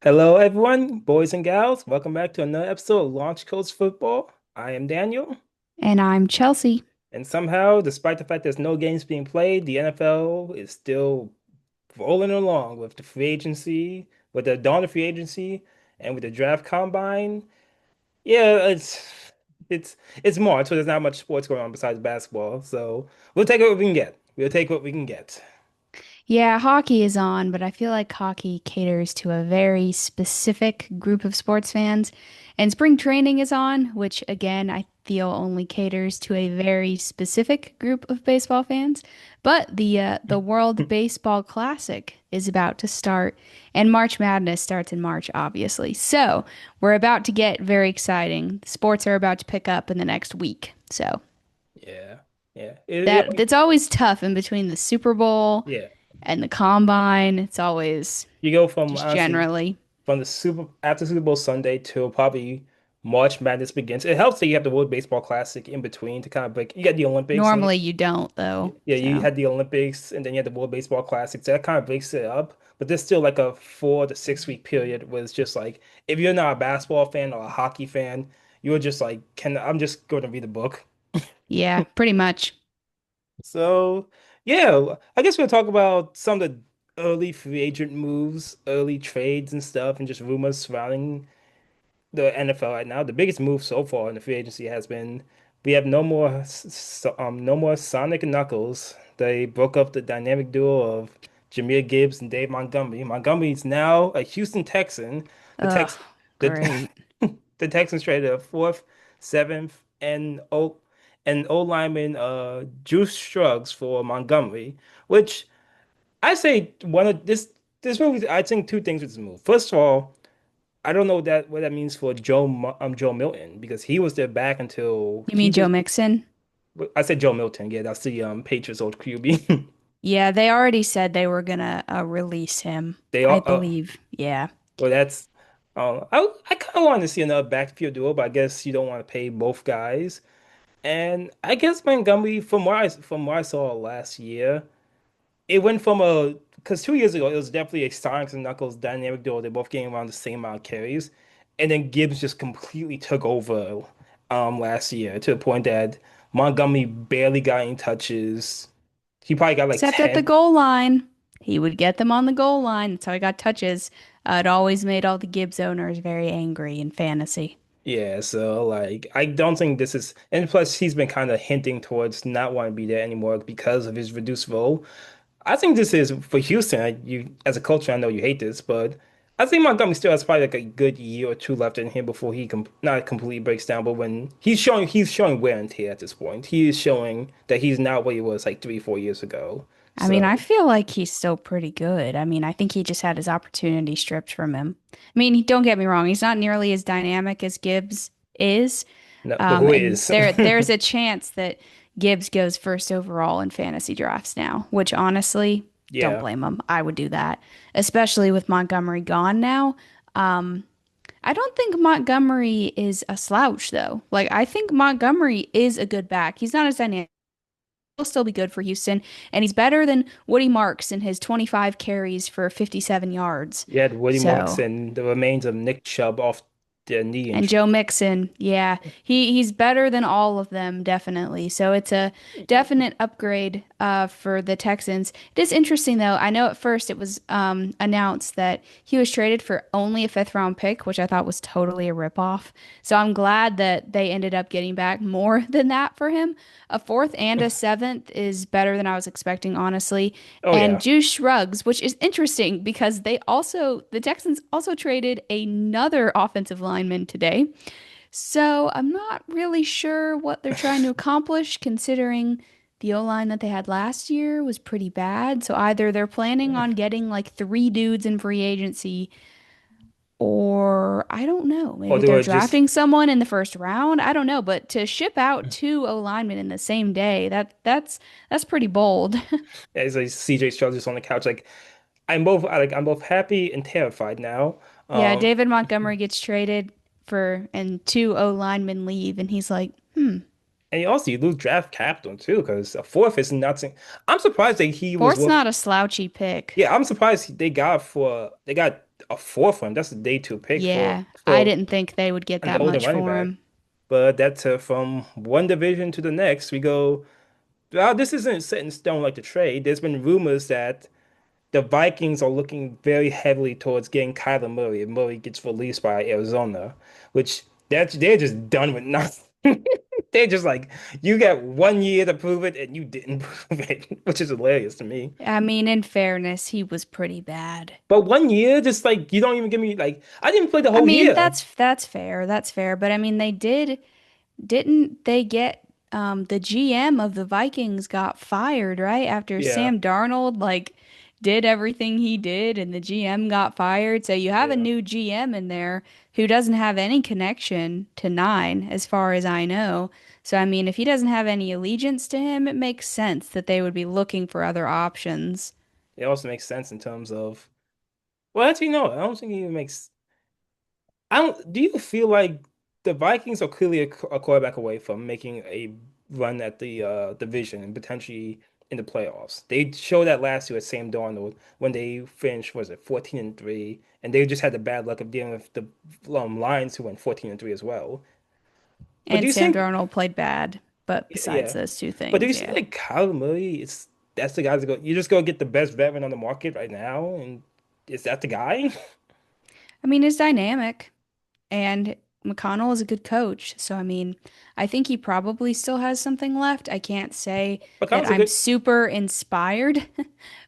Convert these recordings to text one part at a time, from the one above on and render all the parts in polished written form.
Hello, everyone, boys and gals. Welcome back to another episode of Launch Codes Football. I am Daniel, And I'm Chelsea. and somehow, despite the fact there's no games being played, the NFL is still rolling along with the free agency, with the dawn of free agency, and with the draft combine. Yeah, it's March, so there's not much sports going on besides basketball. So we'll take what we can get. We'll take what we can get. Yeah, hockey is on, but I feel like hockey caters to a very specific group of sports fans. And spring training is on, which again, I feel only caters to a very specific group of baseball fans. But the World Baseball Classic is about to start, and March Madness starts in March, obviously. So, we're about to get very exciting. Sports are about to pick up in the next week. So, Yeah, yeah, that's always tough in between the Super Bowl yeah. and the combine. It's always You go from just honestly generally. from the Super after Super Bowl Sunday till probably March Madness begins. It helps that you have the World Baseball Classic in between to kind of break. You got the Olympics and Normally you don't though. yeah, you So, had the Olympics and then you had the World Baseball Classic. So that kind of breaks it up. But there's still like a 4 to 6 week period where it's just like if you're not a basketball fan or a hockey fan, you're just like, can I'm just going to read a book. yeah, pretty much. So yeah, I guess we'll talk about some of the early free agent moves, early trades and stuff, and just rumors surrounding the NFL right now. The biggest move so far in the free agency has been we have no more Sonic and Knuckles. They broke up the dynamic duo of Jahmyr Gibbs and Dave Montgomery. Montgomery is now a Houston Texan. The Ugh, Tex the great. the Texans traded a fourth, seventh, and O lineman Juice Shrugs for Montgomery, which I say one of this move. I think two things with this move. First of all, I don't know what that means for Joe Milton because he was their back until You he mean Joe just Mixon? I said Joe Milton. Yeah, that's the Patriots old QB. Yeah, they already said they were gonna release him. They I all believe. Yeah. well that's I kind of wanted to see another backfield duo, but I guess you don't want to pay both guys. And I guess Montgomery, from what I saw last year, it went from a because 2 years ago it was definitely a Sonics and Knuckles dynamic duo. They're both getting around the same amount of carries, and then Gibbs just completely took over last year to the point that Montgomery barely got any touches. He probably got like Except at the 10. goal line. He would get them on the goal line. That's how he got touches. It always made all the Gibbs owners very angry in fantasy. Yeah, so like I don't think this is, and plus he's been kind of hinting towards not wanting to be there anymore because of his reduced role. I think this is for Houston. You, as a culture, I know you hate this, but I think Montgomery still has probably like a good year or two left in him before he not completely breaks down. But when he's showing wear and tear at this point. He is showing that he's not what he was like 3, 4 years ago. I mean, I So feel like he's still pretty good. I mean, I think he just had his opportunity stripped from him. I mean, don't get me wrong, he's not nearly as dynamic as Gibbs is. no, but who And is? there's a chance that Gibbs goes first overall in fantasy drafts now, which honestly, don't Yeah. blame him. I would do that, especially with Montgomery gone now. Um, I don't think Montgomery is a slouch though. Like I think Montgomery is a good back. He's not as dynamic. He'll still be good for Houston, and he's better than Woody Marks in his 25 carries for 57 yards. You had Woody Marks So, and the remains of Nick Chubb off their knee and injury. Joe Mixon, yeah, he's better than all of them, definitely. So it's a definite upgrade for the Texans. It is interesting though. I know at first it was announced that he was traded for only a fifth round pick, which I thought was totally a ripoff. So I'm glad that they ended up getting back more than that for him. A fourth and a seventh is better than I was expecting, honestly. Oh And yeah. Juice shrugs, which is interesting because the Texans also traded another offensive lineman today. So I'm not really sure what they're trying to accomplish considering the O-line that they had last year was pretty bad. So either they're planning on getting like three dudes in free agency or I don't know. Or Maybe they they're were just drafting someone in the first round. I don't know, but to ship out two O linemen in the same day, that's pretty bold. as a CJ Stroud just on the couch. Like I'm both happy and terrified now. Yeah, Um, David Montgomery gets traded for and two O linemen leave, and he's like, and you lose draft capital too because a fourth is nothing. I'm surprised that he was fourth's worth. not a slouchy pick. Yeah, I'm surprised they got a fourth one. That's a day two pick Yeah, I for didn't think they would get an that older much running for back. him. But that's from one division to the next. We go. Well, this isn't set in stone like the trade. There's been rumors that the Vikings are looking very heavily towards getting Kyler Murray if Murray gets released by Arizona, which they're just done with nothing. They're just like, you got 1 year to prove it and you didn't prove it, which is hilarious to me. I mean, in fairness, he was pretty bad. But 1 year, just like you don't even give me like I didn't play the I whole mean, year. that's fair. That's fair. But I mean, didn't they get the GM of the Vikings got fired, right? After Yeah, Sam Darnold like did everything he did and the GM got fired. So you have a yeah. new GM in there who doesn't have any connection to Nine, as far as I know. So I mean, if he doesn't have any allegiance to him, it makes sense that they would be looking for other options. It also makes sense in terms of well, actually, no, I don't think it even makes. I don't. Do you feel like the Vikings are clearly a quarterback away from making a run at the division and potentially in the playoffs? They showed that last year with Sam Darnold when they finished, was it 14-3, and they just had the bad luck of dealing with the Lions who went 14-3 as well. But do And you Sam think, Darnold played bad, but besides yeah, those two but do you things, see yeah. like Kyler Murray? It's that's the guy to go. You just go get the best veteran on the market right now, and is that the guy? I mean, it's dynamic. And McConnell is a good coach. So, I mean, I think he probably still has something left. I can't say that McConnell's a I'm good. super inspired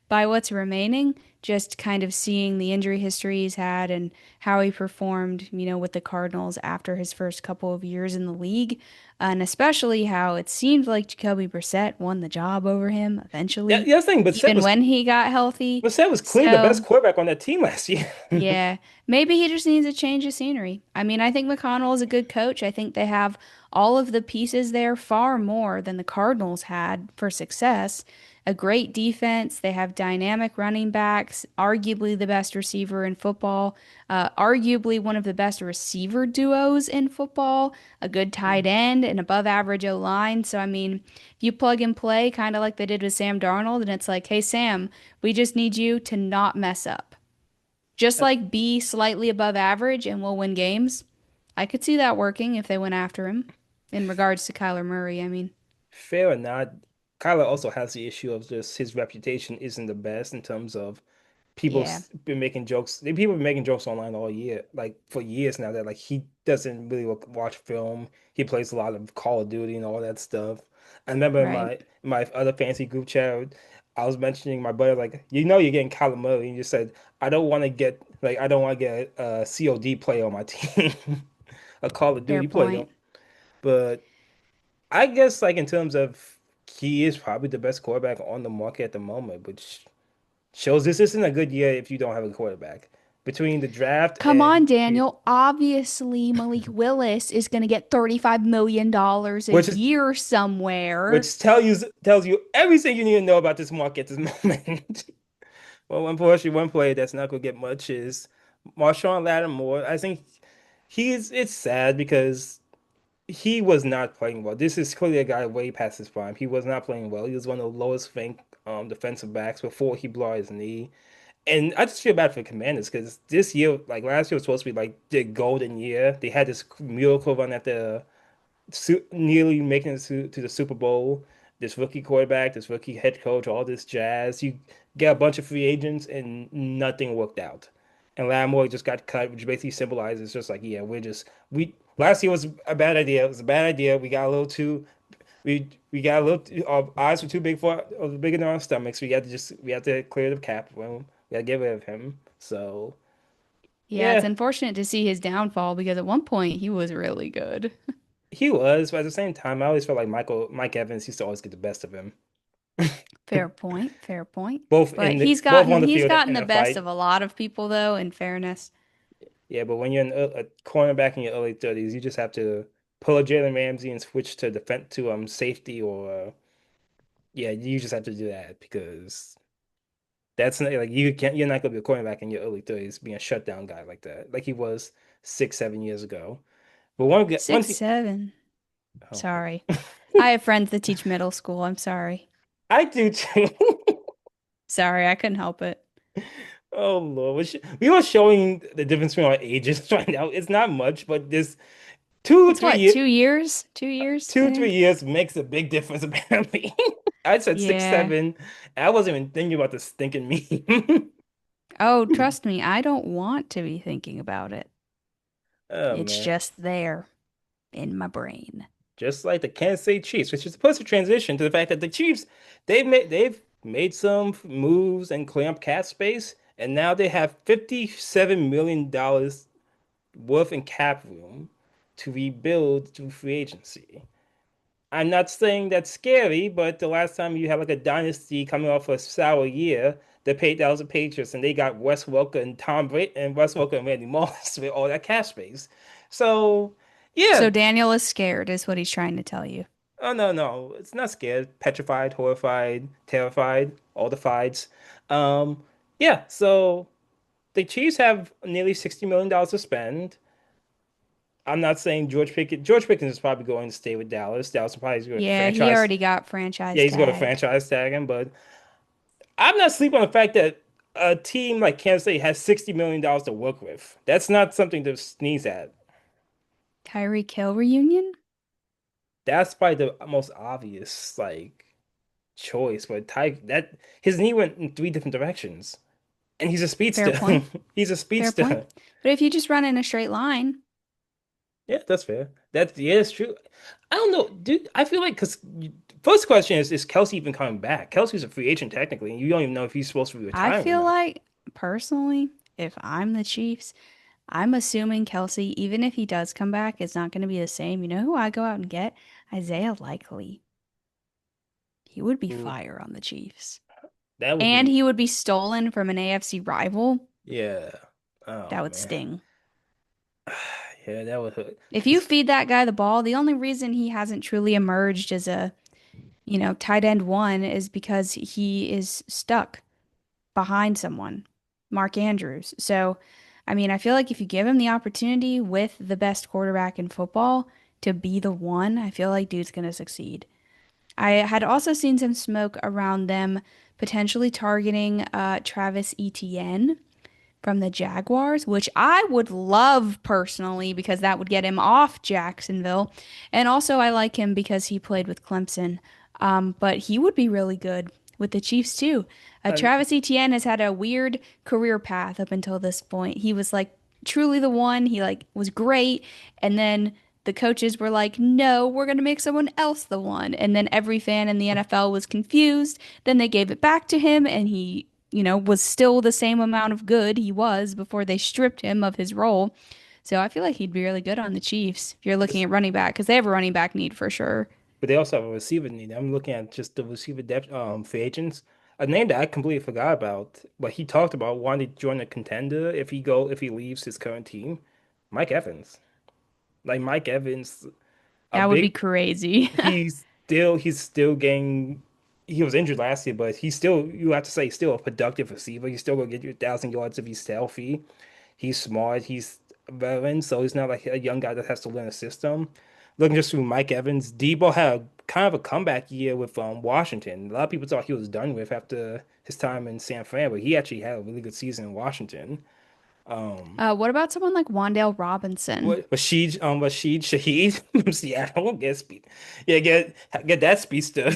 by what's remaining, just kind of seeing the injury history he's had and how he performed, with the Cardinals after his first couple of years in the league. And especially how it seemed like Jacoby Brissett won the job over him eventually, Yeah, that's the thing. even when he got healthy. Brissett was clearly the best So, quarterback on that team last year. yeah, maybe he just needs a change of scenery. I mean, I think McConnell is a good coach. I think they have all of the pieces there, far more than the Cardinals had for success. A great defense. They have dynamic running backs, arguably the best receiver in football, arguably one of the best receiver duos in football, a good tight end, an above average O line. So, I mean, if you plug and play, kind of like they did with Sam Darnold, and it's like, hey, Sam, we just need you to not mess up. Just like be slightly above average and we'll win games. I could see that working if they went after him in regards to Kyler Murray. I mean, Fair or not, Kyler also has the issue of just his reputation isn't the best in terms of people yeah, been making jokes. People been making jokes online all year, like for years now, that like he doesn't really watch film. He plays a lot of Call of Duty and all that stuff. I remember in right. my other fancy group chat, I was mentioning my brother like, you're getting Kyler Murray, and you said I don't want to get a COD player on my team, a Call of Fair Duty player. point. But I guess like in terms of he is probably the best quarterback on the market at the moment, which shows this isn't a good year if you don't have a quarterback. Between the draft Come on, and Daniel. Obviously, Malik Willis is going to get $35 million a which is year somewhere. which tells you everything you need to know about this market at this moment. Well, unfortunately, one player that's not gonna get much is Marshawn Lattimore. I think it's sad because he was not playing well. This is clearly a guy way past his prime. He was not playing well. He was one of the lowest ranked defensive backs before he blew out his knee. And I just feel bad for Commanders because this year, like last year, was supposed to be like the golden year. They had this miracle run at the nearly making it to the Super Bowl. This rookie quarterback, this rookie head coach, all this jazz. You get a bunch of free agents and nothing worked out. And Lattimore just got cut, which basically symbolizes just like, yeah, we last year was a bad idea. It was a bad idea. We got a little too we got a little our eyes were too big for bigger than our stomachs. We had to clear the cap. Well, we had to get rid of him. So Yeah, it's yeah, unfortunate to see his downfall because at one point he was really good. he was, but at the same time, I always felt like Mike Evans used to always get the best of him. Fair point, fair point. Both But both on the he's field gotten and the in a best fight. of a lot of people though, in fairness. Yeah, but when you're a cornerback in your early 30s, you just have to pull a Jalen Ramsey and switch to defense to safety or yeah, you just have to do that because that's not like you're not gonna be a cornerback in your early 30s being a shutdown guy like that, like he was 6, 7 years ago. But one Six, thing, seven. oh, Sorry. I have friends that teach middle school. I'm sorry. I do too. Sorry, I couldn't help it. Oh Lord, we were showing the difference between our ages right now. It's not much, but this two, It's three what, years, 2 years? 2 years, I two, three think. years makes a big difference apparently. I said six, Yeah. 7. I wasn't even thinking about this thinking me. Oh, trust me, I don't want to be thinking about it. Oh It's man. just there in my brain. Just like the Kansas City Chiefs, which is supposed to transition to the fact that the Chiefs they've made some moves and clear up cap space, and now they have $57 million worth in cap room to rebuild through free agency. I'm not saying that's scary, but the last time you had like a dynasty coming off a sour year, that was the Patriots, and they got Wes Welker and Tom Brady and Wes Welker and Randy Moss with all that cap space. So, So yeah. Daniel is scared, is what he's trying to tell you. Oh no, no, it's not scared, petrified, horrified, terrified, all the fides. Um, yeah. So the Chiefs have nearly $60 million to spend. I'm not saying George Pickens. George Pickens is probably going to stay with Dallas. Dallas will probably going to Yeah, he franchise. already got Yeah, franchise he's going to tagged. franchise tag him. But I'm not sleeping on the fact that a team like Kansas City has $60 million to work with. That's not something to sneeze at. Tyreek Hill reunion? That's probably the most obvious choice. But Ty that his knee went in three different directions. And he's a Fair speedster. point. He's a Fair point. speedster. But if you just run in a straight line, Yeah, that's fair. Yeah, it's true. I don't know, dude. I feel like because first question is Kelsey even coming back? Kelsey's a free agent technically, and you don't even know if he's supposed to be I retiring or feel not. like personally, if I'm the Chiefs, I'm assuming Kelsey, even if he does come back, is not going to be the same. You know who I go out and get? Isaiah Likely. He would be Ooh, fire on the Chiefs. that would And be, he would be stolen from an AFC rival. yeah. Oh That would man, sting. yeah, that would hurt. If you feed that guy the ball, the only reason he hasn't truly emerged as a, tight end one is because he is stuck behind someone, Mark Andrews. So, I mean, I feel like if you give him the opportunity with the best quarterback in football to be the one, I feel like dude's going to succeed. I had also seen some smoke around them potentially targeting Travis Etienne from the Jaguars, which I would love personally because that would get him off Jacksonville. And also, I like him because he played with Clemson. But he would be really good with the Chiefs too. And Travis Etienne has had a weird career path up until this point. He was like truly the one. He like was great, and then the coaches were like, "No, we're going to make someone else the one." And then every fan in the NFL was confused. Then they gave it back to him, and he was still the same amount of good he was before they stripped him of his role. So I feel like he'd be really good on the Chiefs if you're looking this, at running back because they have a running back need for sure. but they also have a receiver need. I'm looking at just the receiver depth, free agents. A name that I completely forgot about, but he talked about wanting to join a contender if he leaves his current team. Mike Evans. Like Mike Evans, a That would be big crazy. he's still getting he was injured last year, but he's still you have to say he's still a productive receiver. He's still gonna get you 1,000 yards if he's healthy. He's smart, he's a veteran, so he's not like a young guy that has to learn a system. Looking just through Mike Evans, Debo had kind of a comeback year with Washington. A lot of people thought he was done with after his time in San Fran, but he actually had a really good season in Washington. What about someone like Wandale Robinson? Rashid Shaheed from Seattle. Yeah, get that speedster.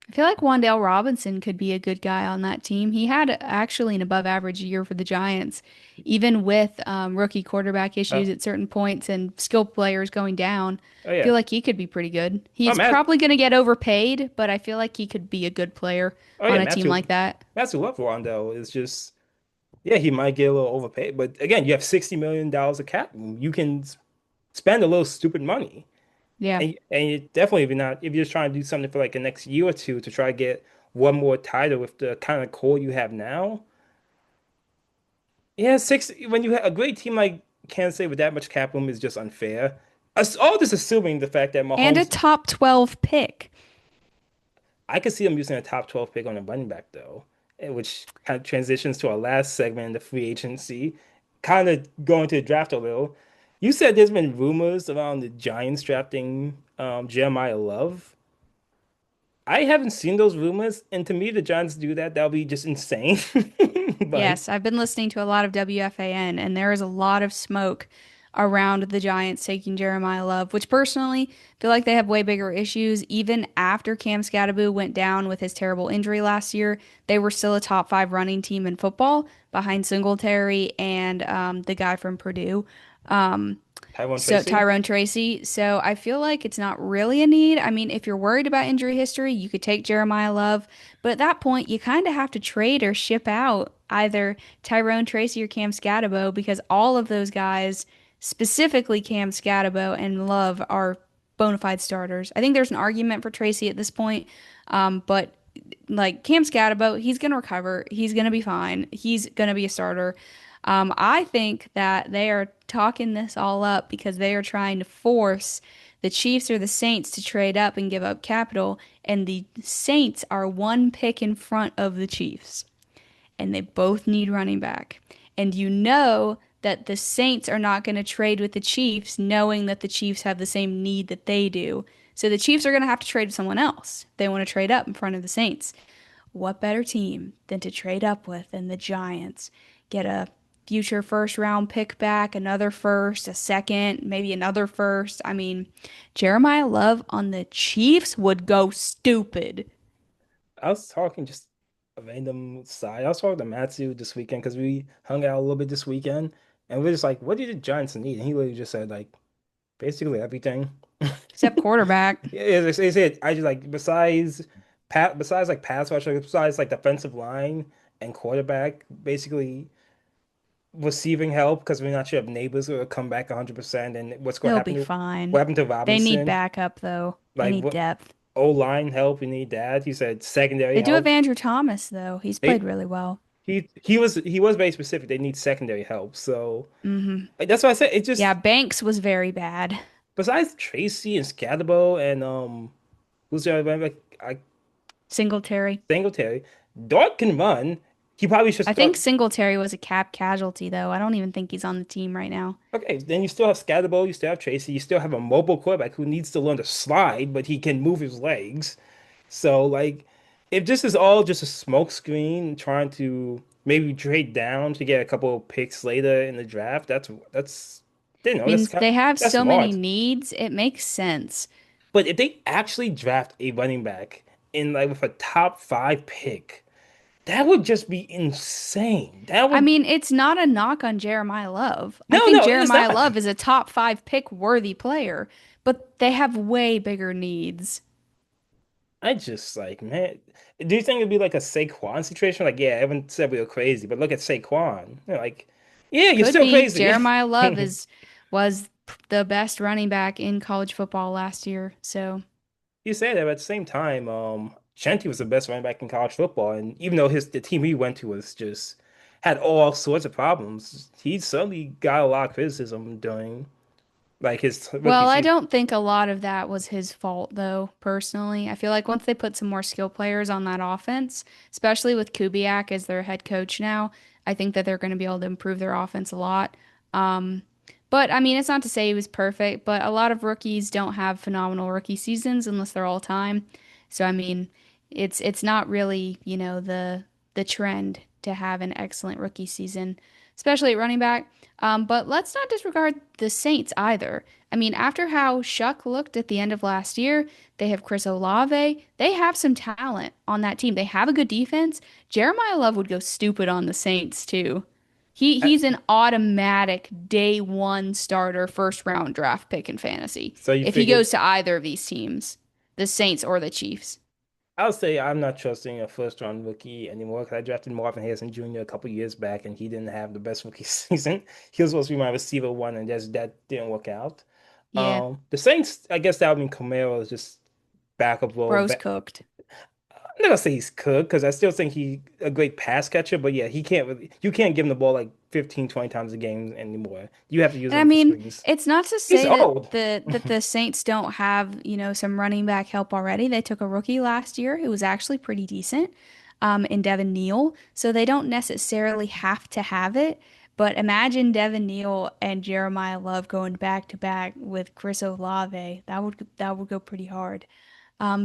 I feel like Wandale Robinson could be a good guy on that team. He had actually an above average year for the Giants, even with rookie quarterback Uh, issues at certain points and skill players going down. oh I feel yeah. like he could be pretty good. Oh He's Matt. probably going to get overpaid, but I feel like he could be a good player Oh on yeah, a team like that. Matthew love Rondo is just yeah, he might get a little overpaid, but again, you have $60 million of cap room. You can spend a little stupid money. Yeah. And you definitely if you're just trying to do something for like the next year or two to try to get one more title with the kind of core you have now. Yeah, six when you have a great team like Kansas City with that much cap room is just unfair. All this assuming the fact that And a Mahomes top 12 pick. I could see them using a top 12 pick on a running back though, which kind of transitions to our last segment in the free agency, kind of going to the draft a little. You said there's been rumors around the Giants drafting Jeremiah Love. I haven't seen those rumors, and to me, the Giants do that, that'll be just insane. Like Yes, I've been listening to a lot of WFAN, and there is a lot of smoke around the Giants taking Jeremiah Love, which personally feel like they have way bigger issues. Even after Cam Skattebo went down with his terrible injury last year, they were still a top five running team in football behind Singletary and the guy from Purdue. Um, Tyrone so Tracy. Tyrone Tracy. So I feel like it's not really a need. I mean, if you're worried about injury history, you could take Jeremiah Love, but at that point, you kind of have to trade or ship out either Tyrone Tracy or Cam Skattebo because all of those guys, specifically Cam Skattebo and Love, are bona fide starters. I think there's an argument for Tracy at this point, but like Cam Skattebo, he's going to recover. He's going to be fine. He's going to be a starter. I think that they are talking this all up because they are trying to force the Chiefs or the Saints to trade up and give up capital, and the Saints are one pick in front of the Chiefs, and they both need running back. And you know that the Saints are not going to trade with the Chiefs, knowing that the Chiefs have the same need that they do. So the Chiefs are going to have to trade with someone else. They want to trade up in front of the Saints. What better team than to trade up with than the Giants? Get a future first round pick back, another first, a second, maybe another first. I mean, Jeremiah Love on the Chiefs would go stupid. I was talking just a random side. I was talking to Matthew this weekend because we hung out a little bit this weekend, and we're just like, "What do the Giants need?" And he literally just said like basically everything. Except quarterback. Yeah, they said I just like besides like pass rush, like, besides like defensive line and quarterback, basically receiving help because we're not sure if neighbors will come back 100% and what's going to They'll happen be to fine. what happened to They need Robinson. backup, though. They Like need what depth. O-line help, we need that. He said secondary They do have help. Andrew Thomas, though. He's played They really well. he was very specific. They need secondary help. So Hmm. like, that's why I said it Yeah, just Banks was very bad. besides Tracy and Scatterbo and who's the other like I Singletary. Singletary, Dart can run. He probably should I think start. Singletary was a cap casualty, though. I don't even think he's on the team right now. Okay, then you still have Scatterbo, you still have Tracy, you still have a mobile quarterback who needs to learn to slide, but he can move his legs. So like, if this is all just a smoke screen trying to maybe trade down to get a couple of picks later in the draft, that's you I know mean, they have that's so many smart. needs, it makes sense. But if they actually draft a running back in like with a top five pick, that would just be insane. That I would mean, it's not a knock on Jeremiah Love. I no, think no, it's Jeremiah not. Love is a top five pick worthy player, but they have way bigger needs. I just like, man, do you think it'd be like a Saquon situation? Like, yeah, everyone said we were crazy, but look at Saquon. You're like, yeah, you're Could still be. crazy. Jeremiah Love is was the best running back in college football last year. So, You say that, but at the same time, Shanty was the best running back in college football, and even though the team he went to was just had all sorts of problems, he certainly got a lot of criticism during like his rookie well, I season. don't think a lot of that was his fault, though, personally. I feel like once they put some more skill players on that offense, especially with Kubiak as their head coach now, I think that they're going to be able to improve their offense a lot. Um, but I mean, it's not to say he was perfect, but a lot of rookies don't have phenomenal rookie seasons unless they're all time. So I mean, it's not really, the trend to have an excellent rookie season, especially at running back. But let's not disregard the Saints either. I mean, after how Shuck looked at the end of last year, they have Chris Olave. They have some talent on that team. They have a good defense. Jeremiah Love would go stupid on the Saints too. I- He's an automatic day one starter, first round draft pick in fantasy. So you If he figured goes to either of these teams, the Saints or the Chiefs. I'll say I'm not trusting a first round rookie anymore because I drafted Marvin Harrison Jr. a couple years back and he didn't have the best rookie season. He was supposed to be my receiver one and that didn't work out. Yeah, The Saints, I guess that would mean Camaro is just backup role. bro's cooked. I'm not gonna say he's cooked because I still think he a great pass catcher, but yeah, he can't really you can't give him the ball like 15, 20 times a game anymore. You have to use And I him for mean, screens. it's not to He's say that old. the Saints don't have, some running back help already. They took a rookie last year who was actually pretty decent, in Devin Neal. So they don't necessarily have to have it. But imagine Devin Neal and Jeremiah Love going back to back with Chris Olave. That would go pretty hard.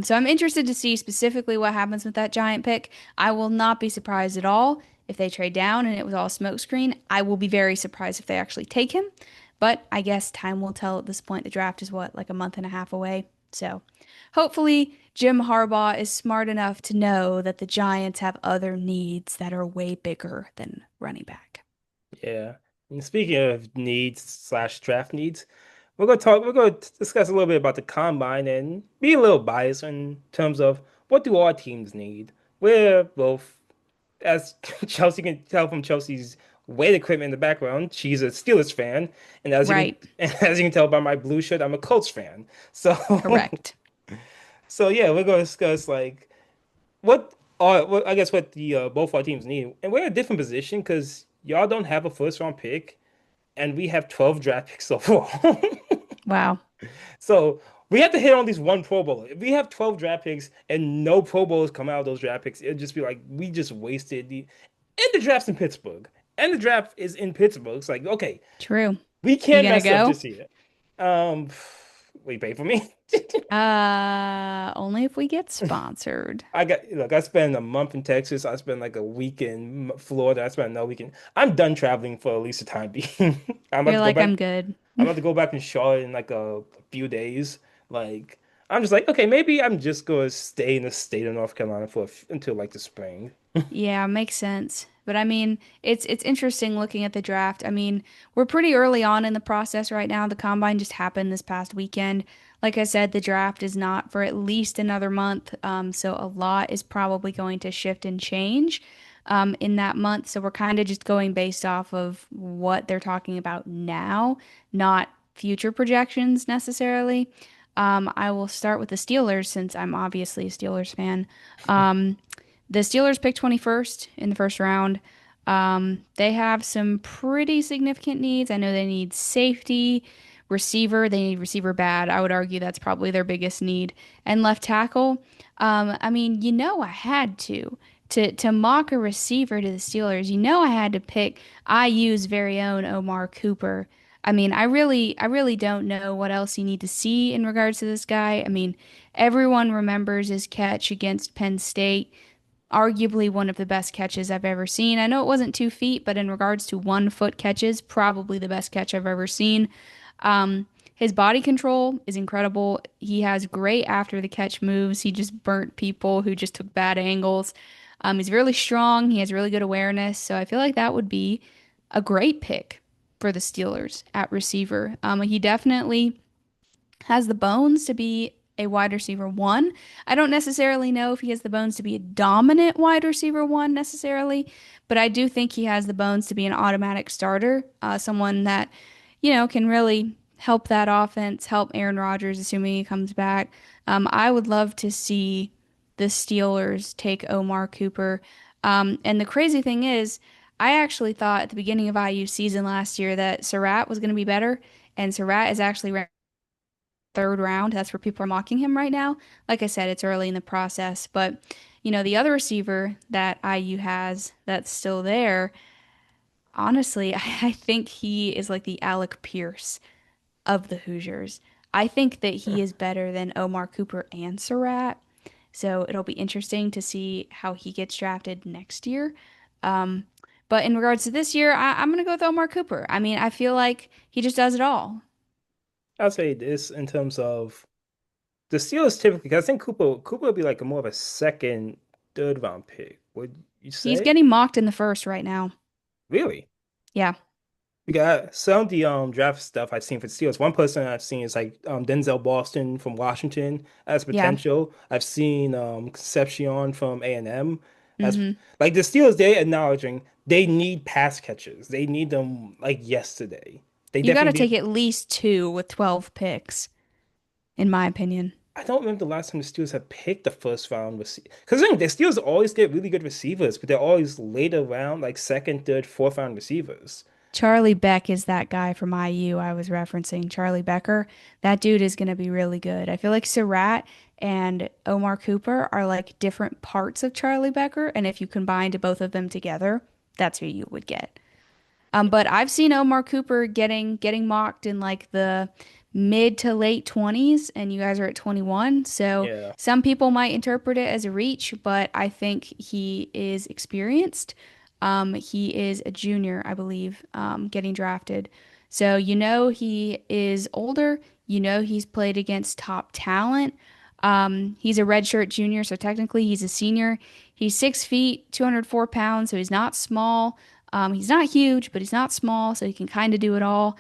So I'm interested to see specifically what happens with that giant pick. I will not be surprised at all If they trade down and it was all smokescreen, I will be very surprised if they actually take him. But I guess time will tell at this point. The draft is what, like a month and a half away. So hopefully Jim Harbaugh is smart enough to know that the Giants have other needs that are way bigger than running back. Yeah. And speaking of needs slash draft needs, we're gonna discuss a little bit about the combine and be a little biased in terms of what do our teams need. We're both, as Chelsea can tell from Chelsea's weight equipment in the background, she's a Steelers fan, and Right. as you can tell by my blue shirt, I'm a Colts fan. So Correct. so yeah, we're gonna discuss like what I guess what the both our teams need, and we're in a different position because y'all don't have a first round pick, and we have 12 draft picks overall. Wow. So we have to hit on these one Pro Bowler. If we have 12 draft picks and no Pro Bowlers come out of those draft picks, it'd just be like we just wasted the and the draft's in Pittsburgh. And the draft is in Pittsburgh. It's like, okay, True. we You can't gonna mess up go? this year. Um, will you pay for me? Only if we get sponsored. I spent a month in Texas. I spent like a week in Florida. I spent another weekend. I'm done traveling for at least a time being. I'm about You're to go like, back. I'm good. I'm about to go back in Charlotte in like a few days. Like, I'm just like, okay, maybe I'm just gonna stay in the state of North Carolina until like the spring. Yeah, makes sense. But I mean, it's interesting looking at the draft. I mean, we're pretty early on in the process right now. The combine just happened this past weekend. Like I said, the draft is not for at least another month. So a lot is probably going to shift and change in that month. So we're kind of just going based off of what they're talking about now, not future projections necessarily. I will start with the Steelers since I'm obviously a Steelers fan. Um, the Steelers picked 21st in the first round. They have some pretty significant needs. I know they need safety, receiver. They need receiver bad. I would argue that's probably their biggest need. And left tackle. I mean, I had to mock a receiver to the Steelers. I had to pick IU's very own Omar Cooper. I mean, I really don't know what else you need to see in regards to this guy. I mean, everyone remembers his catch against Penn State, arguably one of the best catches I've ever seen. I know it wasn't 2 feet, but in regards to 1 foot catches, probably the best catch I've ever seen. His body control is incredible. He has great after the catch moves. He just burnt people who just took bad angles. He's really strong. He has really good awareness. So I feel like that would be a great pick for the Steelers at receiver. He definitely has the bones to be a wide receiver one. I don't necessarily know if he has the bones to be a dominant wide receiver one necessarily, but I do think he has the bones to be an automatic starter, someone that, can really help that offense, help Aaron Rodgers, assuming he comes back. I would love to see the Steelers take Omar Cooper. And the crazy thing is, I actually thought at the beginning of IU season last year that Surratt was going to be better, and Surratt is actually ranked third round. That's where people are mocking him right now. Like I said, it's early in the process, but the other receiver that IU has that's still there, honestly, I think he is like the Alec Pierce of the Hoosiers. I think that he is better than Omar Cooper and Surratt. So it'll be interesting to see how he gets drafted next year. Um, but in regards to this year, I'm going to go with Omar Cooper. I mean, I feel like he just does it all. I'll say this in terms of the Steelers typically, 'cause I think Cooper would be like a more of a second, third round pick. Would you He's say? getting mocked in the first right now. Really? Yeah. We got some of the draft stuff I've seen for the Steelers. One person I've seen is like Denzel Boston from Washington as Yeah. potential. I've seen Concepcion from A&M as Hmm. like the Steelers. They're acknowledging they need pass catchers. They need them like yesterday. They You got to definitely take need. at least two with 12 picks, in my opinion. I don't remember the last time the Steelers have picked the first round receiver. Because the Steelers always get really good receivers, but they're always later round, like second, third, fourth round receivers. Charlie Beck is that guy from IU I was referencing, Charlie Becker. That dude is going to be really good. I feel like Surratt and Omar Cooper are like different parts of Charlie Becker, and if you combined both of them together, that's who you would get. But I've seen Omar Cooper getting mocked in like the mid to late 20s, and you guys are at 21. So Yeah. some people might interpret it as a reach, but I think he is experienced. He is a junior, I believe, getting drafted. So you know he is older. You know he's played against top talent. He's a redshirt junior, so technically he's a senior. He's 6 feet, 204 pounds, so he's not small. He's not huge, but he's not small, so he can kind of do it all.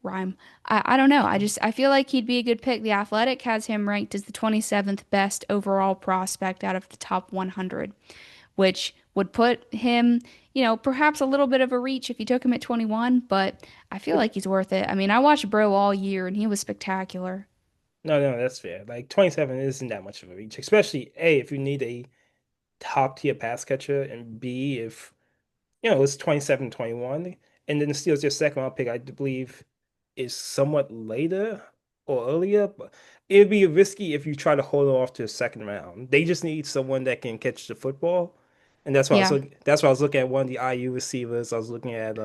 Rhyme. I don't know. I feel like he'd be a good pick. The Athletic has him ranked as the 27th best overall prospect out of the top 100, which would put him, perhaps a little bit of a reach if you took him at 21, but I feel But like he's worth it. I mean, I watched Bro all year and he was spectacular. no, that's fair. Like 27 isn't that much of a reach, especially A, if you need a top tier pass catcher, and B, if it's 27, 21, and then the Steelers, their second round pick, I believe, is somewhat later or earlier, but it'd be risky if you try to hold off to the second round. They just need someone that can catch the football. And Yeah. that's why I was looking at one of the IU receivers. I was looking at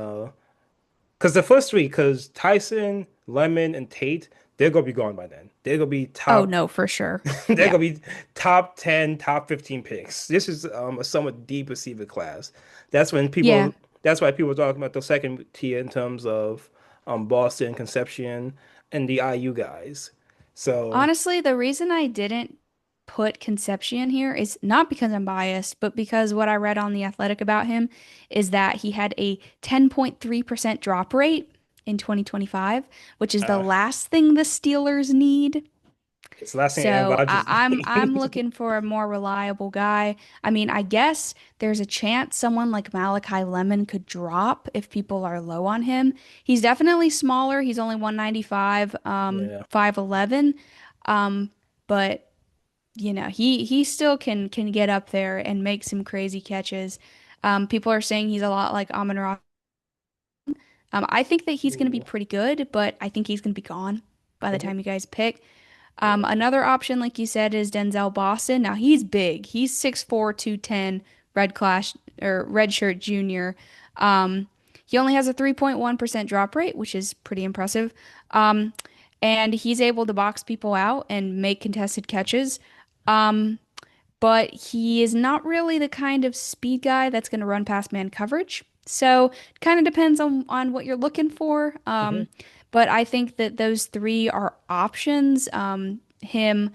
because the first three, because Tyson, Lemon, and Tate, they're gonna be gone by then. They're gonna be Oh, top no, for sure. they're Yeah. gonna be top 10, top 15 picks. This is a somewhat deep receiver class. That's when Yeah. people that's why people are talking about the second tier in terms of Boston, Concepcion, and the IU guys. So Honestly, the reason I didn't put Concepcion here is not because I'm biased, but because what I read on The Athletic about him is that he had a 10.3% drop rate in 2025, which is the uh last thing the Steelers need. it's the last thing Aaron So Rodgers I'm made. looking for a more reliable guy. I mean, I guess there's a chance someone like Malachi Lemon could drop if people are low on him. He's definitely smaller. He's only 195, Yeah. 5'11. Um, but he still can get up there and make some crazy catches. People are saying he's a lot like Amon Ra. I think that he's going to be Ooh. pretty good, but I think he's going to be gone by the Mhm. time you guys pick. Yeah. Another option, like you said, is Denzel Boston. Now he's big. He's 6'4", 210, red shirt junior. Um, he only has a 3.1% drop rate, which is pretty impressive. Um, and he's able to box people out and make contested catches. Um, but he is not really the kind of speed guy that's going to run past man coverage. So it kind of depends on what you're looking for. Hmm. But I think that those three are options. Him,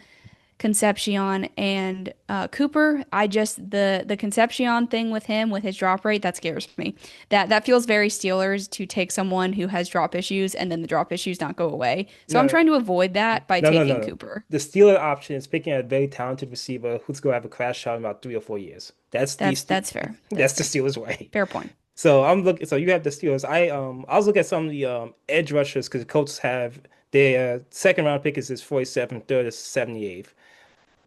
Concepcion, and Cooper. The Concepcion thing with him with his drop rate that scares me. That feels very Steelers to take someone who has drop issues and then the drop issues not go away. So I'm No, trying to avoid that by taking no. Cooper. The Steeler option is picking a very talented receiver who's going to have a crash shot in about 3 or 4 years. That's fair. That's That's the fair. Steelers way. Fair point. So I'm looking. So you have the Steelers. I was looking at some of the edge rushers because the Colts have their second round pick is 47, third is 78th.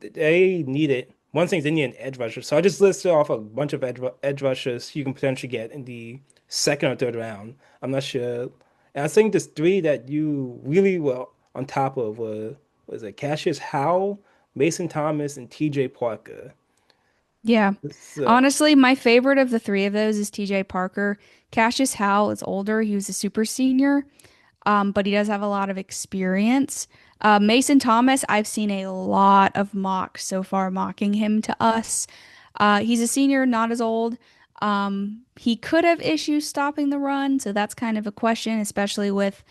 They need it. One thing is they need an edge rusher. So I just listed off a bunch of edge rushers you can potentially get in the second or third round. I'm not sure. And I think there's three that you really were on top of were was it Cassius Howell, Mason Thomas, and TJ Parker. Yeah. So Honestly, my favorite of the three of those is TJ Parker. Cassius Howell is older. He was a super senior, but he does have a lot of experience. Mason Thomas, I've seen a lot of mocks so far mocking him to us. He's a senior, not as old. He could have issues stopping the run, so that's kind of a question, especially with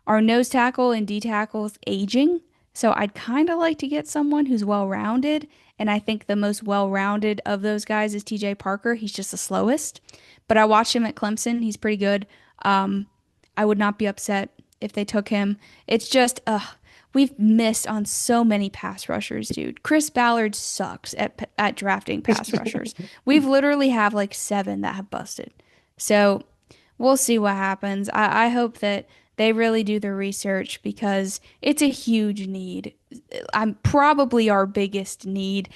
our nose tackle and D tackles aging. So I'd kind of like to get someone who's well-rounded. And I think the most well-rounded of those guys is TJ Parker. He's just the slowest. But I watched him at Clemson. He's pretty good. Um, I would not be upset if they took him. It's just, we've missed on so many pass rushers, dude. Chris Ballard sucks at drafting pass rushers. We've literally have like seven that have busted. So we'll see what happens. I hope that they really do their research because it's a huge need. I'm probably our biggest need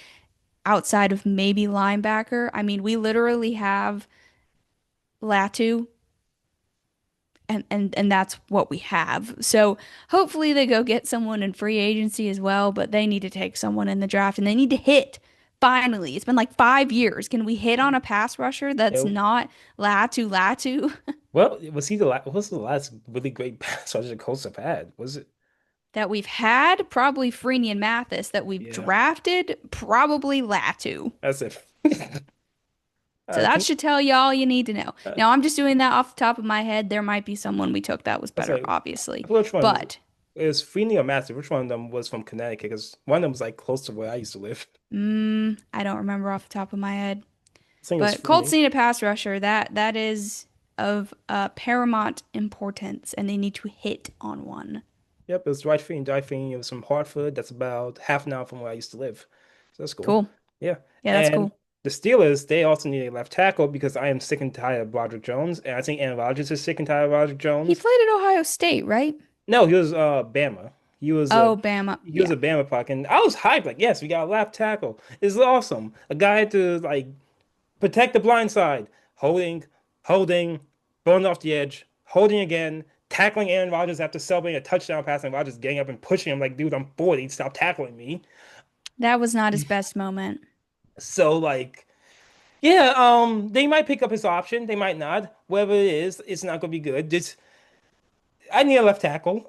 outside of maybe linebacker. I mean, we literally have Latu and that's what we have. So hopefully they go get someone in free agency as well, but they need to take someone in the draft and they need to hit. Finally, it's been like 5 years. Can we hit on a pass rusher that's yeah, not Latu? well, was the last really great pass rusher the Colts have had? Was it? That we've had, probably Freeney and Mathis. That we've Yeah, drafted, probably Latu. that's it. So that Can should tell you all you need to know. uh, Now, I'm just doing that off the top of my head. There might be someone we took that was I better, say obviously. which one But is Feeney or Massive? Which one of them was from Connecticut? Because one of them was like close to where I used to live. I don't remember off the top of my head. I think it was But Colts Feeney. need a pass rusher. That is of paramount importance, and they need to hit on one. Yep, it was Dwight Feeney. Dwight Feeney was from Hartford. That's about half an hour from where I used to live. So that's cool. Cool. Yeah. Yeah, that's And cool. the Steelers, they also need a left tackle because I am sick and tired of Roderick Jones. And I think Aaron Rodgers is sick and tired of Roderick He Jones. played at Ohio State, right? No, he was Bama. He was a Oh, Bama. he was Yeah. a Bama puck, and I was hyped. Like, yes, we got a left tackle. It's awesome. A guy to like protect the blind side, holding, holding, going off the edge, holding again, tackling Aaron Rodgers after celebrating a touchdown pass, and Rodgers getting up and pushing him like, dude, I'm 40. Stop tackling me. That was not his best moment. So like, yeah, they might pick up his option. They might not. Whatever it is, it's not gonna be good. Just I need a left tackle.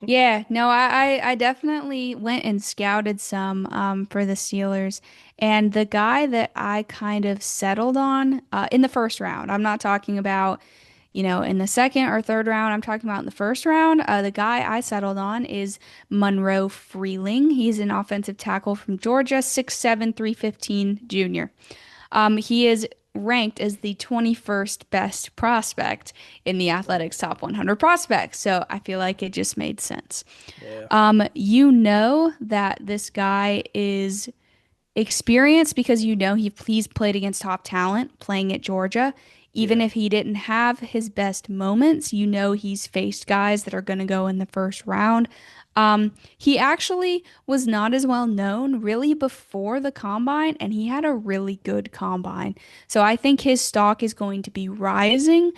Yeah, no, I definitely went and scouted some for the Steelers. And the guy that I kind of settled on in the first round, I'm not talking about, in the second or third round, I'm talking about in the first round. The guy I settled on is Monroe Freeling. He's an offensive tackle from Georgia, 6'7", 315 junior. He is ranked as the 21st best prospect in the Athletics Top 100 prospects. So I feel like it just made sense. Yeah, You know that this guy is experienced because he's played against top talent playing at Georgia. Even yeah. if he didn't have his best moments, he's faced guys that are going to go in the first round. He actually was not as well known really before the combine, and he had a really good combine. So I think his stock is going to be rising.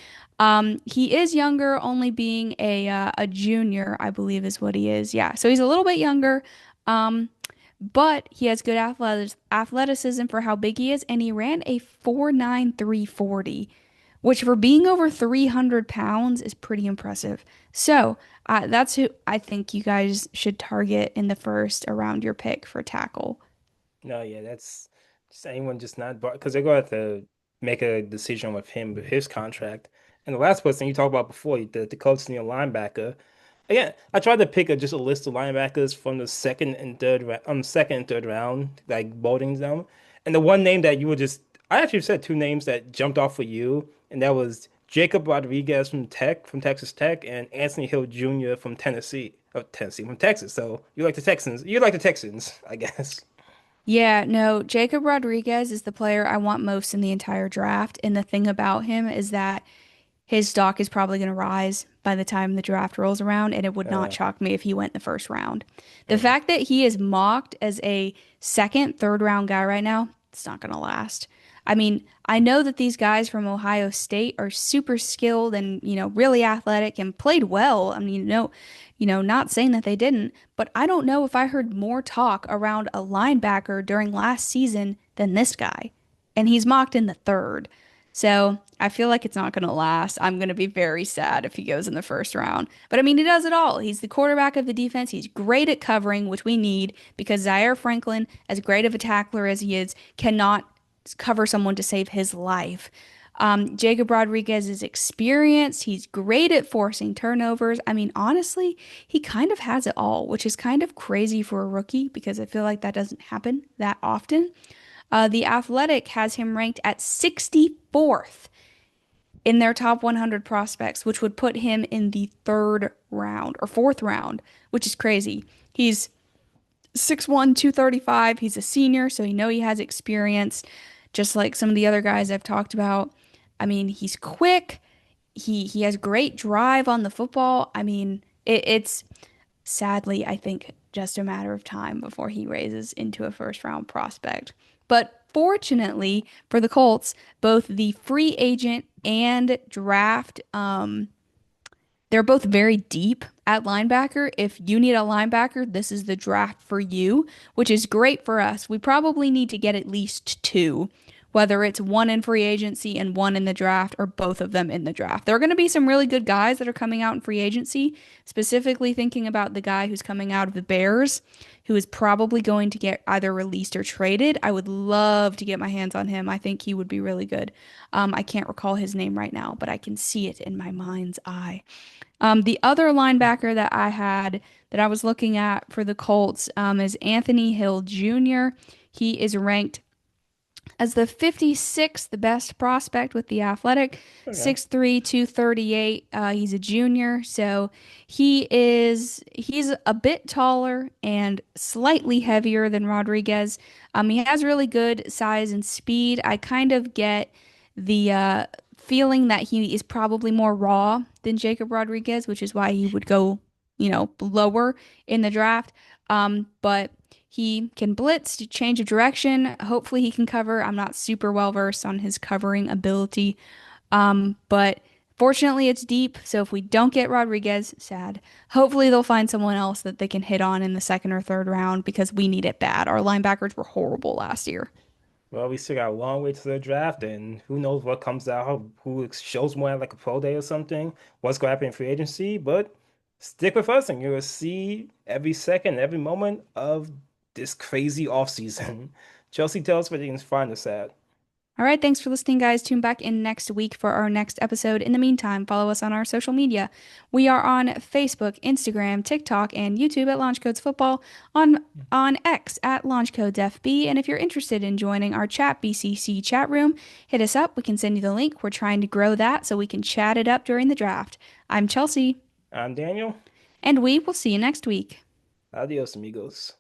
He is younger, only being a junior, I believe is what he is. Yeah, so he's a little bit younger. Um, but he has good athleticism for how big he is, and he ran a 4.9340, which for being over 300 pounds is pretty impressive. So that's who I think you guys should target in the first around your pick for tackle. No, yeah, that's just anyone just not because they're going to have to make a decision with him with his contract. And the last person you talked about before, the Colts need a linebacker. Again, I tried to pick just a list of linebackers from the second and third round, like bolting them. And the one name that you were just, I actually said two names that jumped off for you, and that was Jacob Rodriguez from Texas Tech, and Anthony Hill Jr. from from Texas. So you like the Texans? You like the Texans, I guess. Yeah, no, Jacob Rodriguez is the player I want most in the entire draft. And the thing about him is that his stock is probably going to rise by the time the draft rolls around, and it would not Uh, shock me if he went in the first round. The mm. fact that he is mocked as a second, third round guy right now, it's not going to last. I mean, I know that these guys from Ohio State are super skilled and, really athletic and played well. I mean, not saying that they didn't, but I don't know if I heard more talk around a linebacker during last season than this guy. And he's mocked in the third. So I feel like it's not going to last. I'm going to be very sad if he goes in the first round. But I mean, he does it all. He's the quarterback of the defense. He's great at covering, which we need because Zaire Franklin, as great of a tackler as he is, cannot cover someone to save his life. Jacob Rodriguez is experienced. He's great at forcing turnovers. I mean, honestly, he kind of has it all, which is kind of crazy for a rookie because I feel like that doesn't happen that often. The Athletic has him ranked at 64th in their top 100 prospects, which would put him in the third round or fourth round, which is crazy. He's 6'1", 235. He's a senior, so he has experience, just like some of the other guys I've talked about. I mean, he's quick. He has great drive on the football. I mean, it's sadly, I think, just a matter of time before he raises into a first round prospect. But fortunately for the Colts, both the free agent and draft, they're both very deep at linebacker. If you need a linebacker, this is the draft for you, which is great for us. We probably need to get at least two. whether it's one in free agency and one in the draft or both of them in the draft. There are going to be some really good guys that are coming out in free agency, specifically thinking about the guy who's coming out of the Bears, who is probably going to get either released or traded. I would love to get my hands on him. I think he would be really good. I can't recall his name right now, but I can see it in my mind's eye. The other linebacker that I had that I was looking at for the Colts is Anthony Hill Jr. He is ranked as the 56th best prospect with the Athletic, Okay. 6'3", 238. He's a junior, so he's a bit taller and slightly heavier than Rodriguez. He has really good size and speed. I kind of get the feeling that he is probably more raw than Jacob Rodriguez, which is why he would go, lower in the draft. But he can blitz to change of direction. Hopefully, he can cover. I'm not super well versed on his covering ability, but fortunately, it's deep. So if we don't get Rodriguez, sad. Hopefully, they'll find someone else that they can hit on in the second or third round because we need it bad. Our linebackers were horrible last year. Well, we still got a long way to the draft, and who knows what comes out, who shows more at like a pro day or something, what's going to happen in free agency. But stick with us, and you'll see every second, every moment of this crazy offseason. Chelsea, tell us where you can find us at. All right, thanks for listening, guys. Tune back in next week for our next episode. In the meantime, follow us on our social media. We are on Facebook, Instagram, TikTok, and YouTube at Launch Codes Football, on X at Launch Codes FB. And if you're interested in joining our chat BCC chat room, hit us up. We can send you the link. We're trying to grow that so we can chat it up during the draft. I'm Chelsea, I'm Daniel. and we will see you next week. Adios, amigos.